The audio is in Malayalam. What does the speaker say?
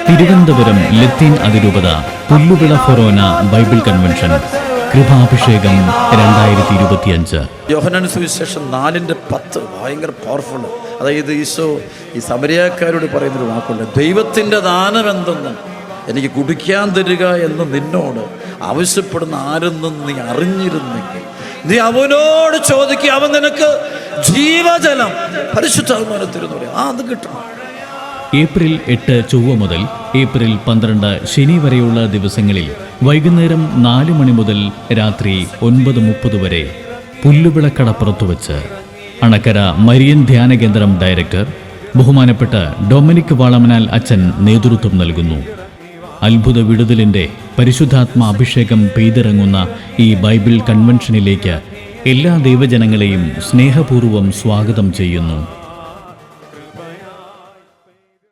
തിരുവനന്തപുരം ലത്തീൻ അതിരൂപത പുല്ലുവിള ഫൊറോന ബൈബിൾ കൺവെൻഷൻ കൃപാഭിഷേകം 2025. യോഹന്നാൻ സുവിശേഷം 4:10 ഭയങ്കര പവർഫുൾ. അതായത് ഈശോ ഈ സമരിയാക്കാരോട് പറയുന്നൊരു വാക്കുണ്ട്, ദൈവത്തിൻ്റെ ദാനം എന്തെന്നും എനിക്ക് കുടിക്കാൻ തരിക എന്ന് നിന്നോട് ആവശ്യപ്പെടുന്ന ആരെന്നും നീ അറിഞ്ഞിരുന്നെങ്കിൽ നീ അവനോട് ചോദിക്കുക, അവൻ നിനക്ക് ജീവജലം പരിശുദ്ധാത്മാവിനെ തരുമെന്ന് പറയാം. അത് കിട്ടണം. ഏപ്രിൽ 8 ചൊവ്വ മുതൽ ഏപ്രിൽ 12 ശനി വരെയുള്ള ദിവസങ്ങളിൽ വൈകുന്നേരം 4 മണി മുതൽ രാത്രി 9:30 വരെ പുല്ലുവിളക്കടപ്പുറത്തു വച്ച് അണക്കര മരിയൻ ധ്യാന കേന്ദ്രം ഡയറക്ടർ ബഹുമാനപ്പെട്ട ഡൊമിനിക് വാളമനാൽ അച്ഛൻ നേതൃത്വം നൽകുന്നു. അത്ഭുത വിടുതലിൻ്റെ പരിശുദ്ധാത്മ അഭിഷേകം പെയ്തിറങ്ങുന്ന ഈ ബൈബിൾ കൺവെൻഷനിലേക്ക് എല്ലാ ദൈവജനങ്ങളെയും സ്നേഹപൂർവ്വം സ്വാഗതം ചെയ്യുന്നു.